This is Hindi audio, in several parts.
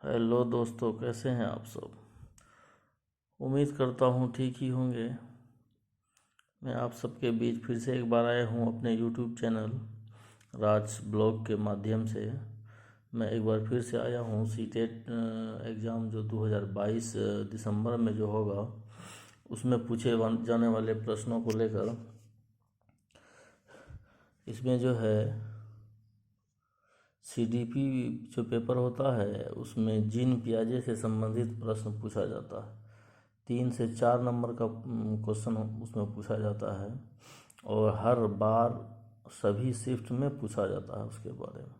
हेलो दोस्तों, कैसे हैं आप सब। उम्मीद करता हूँ ठीक ही होंगे। मैं आप सबके बीच फिर से एक बार आया हूँ अपने यूट्यूब चैनल राज ब्लॉग के माध्यम से। मैं एक बार फिर से आया हूँ सीटेट एग्ज़ाम जो 2022 दिसंबर में जो होगा उसमें पूछे जाने वाले प्रश्नों को लेकर। इसमें जो है सीडीपी जो पेपर होता है उसमें जीन पियाजे से संबंधित प्रश्न पूछा जाता है। 3 से 4 नंबर का क्वेश्चन उसमें पूछा जाता है और हर बार सभी शिफ्ट में पूछा जाता है उसके बारे में।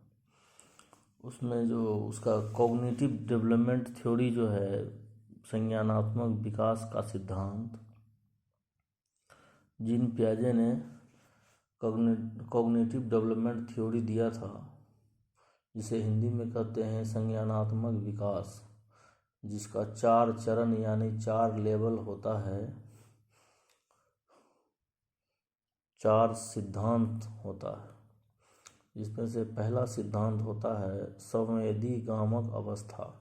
उसमें जो उसका कॉग्निटिव डेवलपमेंट थ्योरी जो है, संज्ञानात्मक विकास का सिद्धांत, जीन पियाजे ने कॉग्निटिव डेवलपमेंट थ्योरी दिया था, जिसे हिंदी में कहते हैं संज्ञानात्मक विकास, जिसका 4 चरण यानी 4 लेवल होता है, 4 सिद्धांत होता है। जिसमें से पहला सिद्धांत होता है संवेदीगामक अवस्था।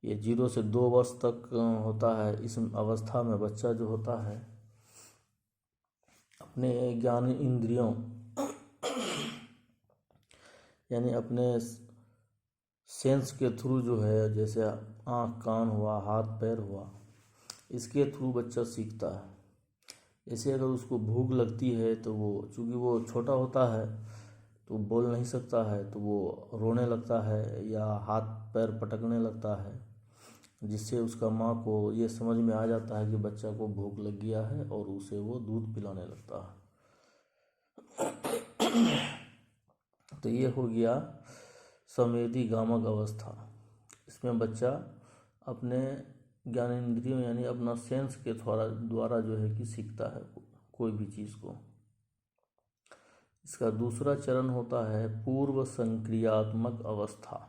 ये 0 से 2 वर्ष तक होता है। इस अवस्था में बच्चा जो होता है अपने ज्ञान इंद्रियों यानी अपने सेंस के थ्रू जो है, जैसे आँख कान हुआ, हाथ पैर हुआ, इसके थ्रू बच्चा सीखता है। जैसे अगर उसको भूख लगती है तो वो, चूँकि वो छोटा होता है तो बोल नहीं सकता है, तो वो रोने लगता है या हाथ पैर पटकने लगता है, जिससे उसका माँ को ये समझ में आ जाता है कि बच्चा को भूख लग गया है और उसे वो दूध पिलाने लगता है। तो ये हो गया संवेदीगामक अवस्था। इसमें बच्चा अपने ज्ञानेंद्रियों यानी अपना सेंस के द्वारा जो है कि सीखता है कोई भी चीज़ को। इसका दूसरा चरण होता है पूर्व संक्रियात्मक अवस्था।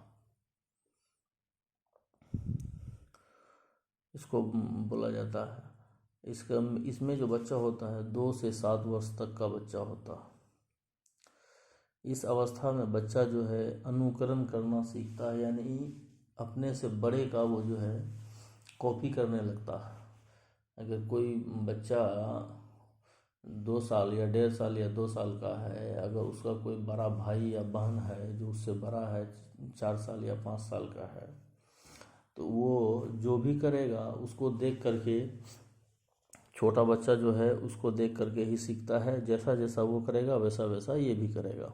इसको बोला जाता है। इसमें जो बच्चा होता है 2 से 7 वर्ष तक का बच्चा होता है। इस अवस्था में बच्चा जो है अनुकरण करना सीखता है, यानी अपने से बड़े का वो जो है कॉपी करने लगता है। अगर कोई बच्चा 2 साल या 1.5 साल या 2 साल का है, अगर उसका कोई बड़ा भाई या बहन है जो उससे बड़ा है, 4 साल या 5 साल का है, तो वो जो भी करेगा उसको देख करके छोटा बच्चा जो है उसको देख करके ही सीखता है। जैसा जैसा वो करेगा वैसा वैसा ये भी करेगा।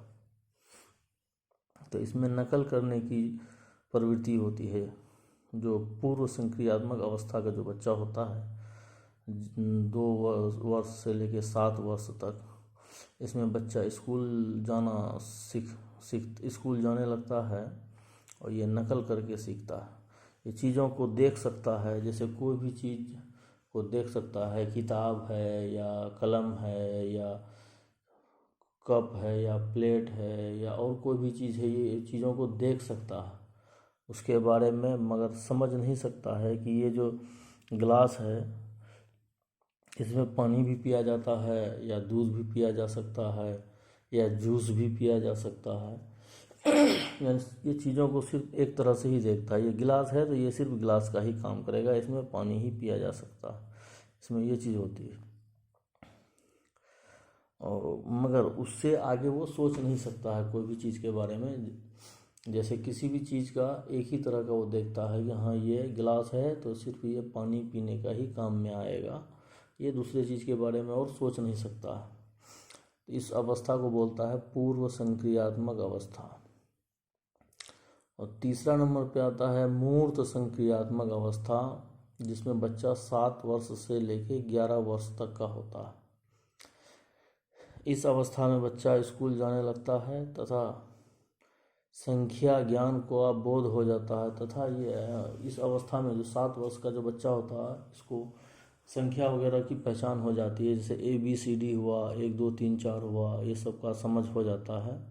तो इसमें नकल करने की प्रवृत्ति होती है। जो पूर्व संक्रियात्मक अवस्था का जो बच्चा होता है 2 वर्ष से लेकर 7 वर्ष तक, इसमें बच्चा स्कूल जाना स्कूल जाने लगता है और ये नकल करके सीखता है। ये चीज़ों को देख सकता है, जैसे कोई भी चीज़ को देख सकता है, किताब है या कलम है या कप है या प्लेट है या और कोई भी चीज़ है, ये चीज़ों को देख सकता है उसके बारे में, मगर समझ नहीं सकता है कि ये जो गिलास है इसमें पानी भी पिया जाता है या दूध भी पिया जा सकता है या जूस भी पिया जा सकता है। ये चीज़ों को सिर्फ एक तरह से ही देखता है। ये गिलास है तो ये सिर्फ गिलास का ही काम करेगा, इसमें पानी ही पिया जा सकता है, इसमें ये चीज़ होती है। और मगर उससे आगे वो सोच नहीं सकता है कोई भी चीज़ के बारे में। जैसे किसी भी चीज़ का एक ही तरह का वो देखता है कि हाँ ये गिलास है तो सिर्फ ये पानी पीने का ही काम में आएगा, ये दूसरे चीज़ के बारे में और सोच नहीं सकता है। इस अवस्था को बोलता है पूर्व संक्रियात्मक अवस्था। और तीसरा नंबर पे आता है मूर्त संक्रियात्मक अवस्था, जिसमें बच्चा 7 वर्ष से लेके 11 वर्ष तक का होता है। इस अवस्था में बच्चा स्कूल जाने लगता है तथा संख्या ज्ञान को बोध हो जाता है, तथा ये इस अवस्था में जो 7 वर्ष का जो बच्चा होता है इसको संख्या वगैरह की पहचान हो जाती है। जैसे ABCD हुआ, 1 2 3 4 हुआ, ये सब का समझ हो जाता है।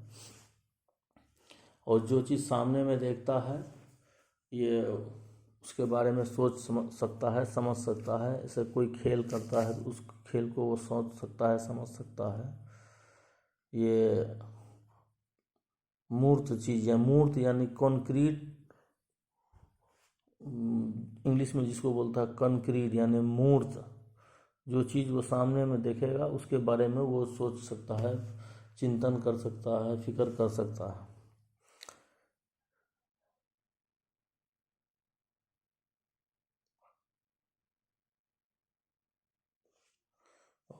और जो चीज़ सामने में देखता है ये उसके बारे में सोच समझ सकता है, समझ सकता है। ऐसे कोई खेल करता है तो उस खेल को वो सोच सकता है, समझ सकता है। ये मूर्त चीज़ है। मूर्त यानी कॉन्क्रीट इंग्लिश में जिसको बोलता है कंक्रीट यानी मूर्त, जो चीज़ वो सामने में देखेगा उसके बारे में वो सोच सकता है, चिंतन कर सकता है, फिक्र कर सकता है।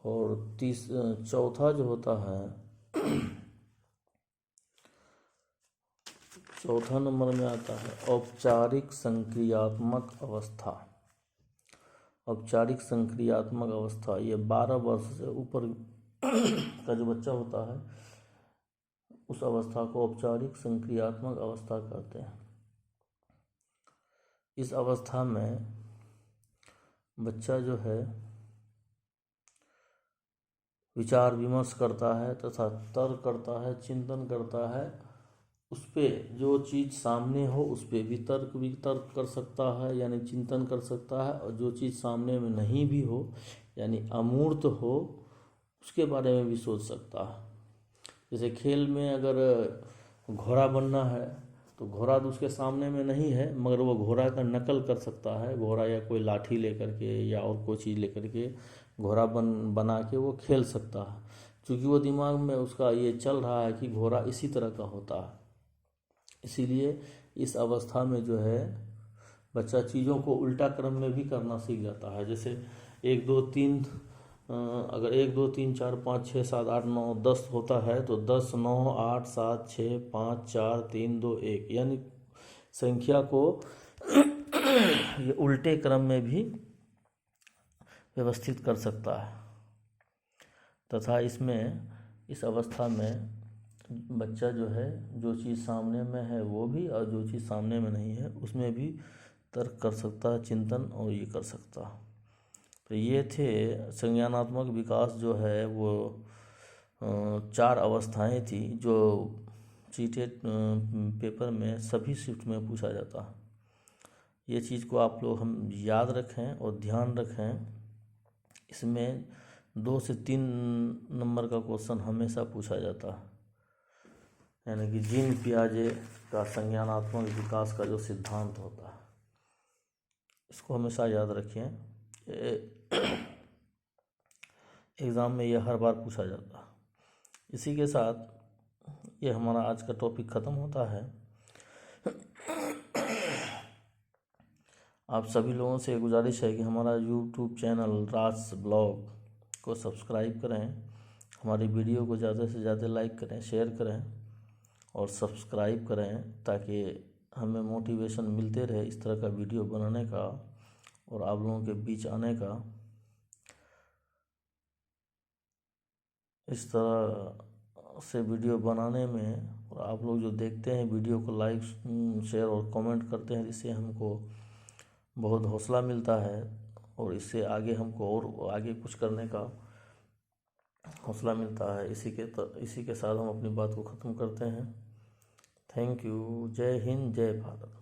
और चौथा जो होता है, चौथा नंबर में आता है औपचारिक संक्रियात्मक अवस्था। औपचारिक संक्रियात्मक अवस्था, ये 12 वर्ष से ऊपर का जो बच्चा होता है उस अवस्था को औपचारिक संक्रियात्मक अवस्था कहते हैं। इस अवस्था में बच्चा जो है विचार विमर्श करता है तथा तर्क करता है, चिंतन करता है, उस पर जो चीज़ सामने हो उस पर वितर्क कर सकता है यानी चिंतन कर सकता है, और जो चीज़ सामने में नहीं भी हो यानी अमूर्त हो उसके बारे में भी सोच सकता है। जैसे खेल में अगर घोड़ा बनना है तो घोड़ा तो उसके सामने में नहीं है, मगर वो घोड़ा का नकल कर सकता है, घोड़ा या कोई लाठी लेकर के या और कोई चीज़ लेकर के घोड़ा बना के वो खेल सकता है, क्योंकि वो दिमाग में उसका ये चल रहा है कि घोड़ा इसी तरह का होता है। इसीलिए इस अवस्था में जो है बच्चा चीज़ों को उल्टा क्रम में भी करना सीख जाता है। जैसे 1 2 3, अगर 1 2 3 4 5 6 7 8 9 10 होता है तो 10 9 8 7 6 5 4 3 2 1 यानी संख्या को ये उल्टे क्रम में भी व्यवस्थित कर सकता है। तथा इस अवस्था में बच्चा जो है जो चीज़ सामने में है वो भी और जो चीज़ सामने में नहीं है उसमें भी तर्क कर सकता है, चिंतन और ये कर सकता है। तो ये थे संज्ञानात्मक विकास जो है वो 4 अवस्थाएं थी जो चीटेड पेपर में सभी शिफ्ट में पूछा जाता है। ये चीज़ को आप लोग हम याद रखें और ध्यान रखें। इसमें 2 से 3 नंबर का क्वेश्चन हमेशा पूछा जाता है, यानी कि जीन पियाजे का संज्ञानात्मक विकास का जो सिद्धांत होता है इसको हमेशा याद रखिए। एग्ज़ाम में ये हर बार पूछा जाता है। इसी के साथ ये हमारा आज का टॉपिक ख़त्म होता है। आप सभी लोगों से गुजारिश है कि हमारा यूट्यूब चैनल राज ब्लॉग को सब्सक्राइब करें, हमारी वीडियो को ज़्यादा से ज़्यादा लाइक करें, शेयर करें और सब्सक्राइब करें, ताकि हमें मोटिवेशन मिलते रहे इस तरह का वीडियो बनाने का और आप लोगों के बीच आने का। इस तरह से वीडियो बनाने में और आप लोग जो देखते हैं वीडियो को लाइक शेयर और कमेंट करते हैं, इससे हमको बहुत हौसला मिलता है और इससे आगे हमको और आगे कुछ करने का हौसला मिलता है। इसी के साथ हम अपनी बात को ख़त्म करते हैं। Thank you. जय हिंद, जय भारत।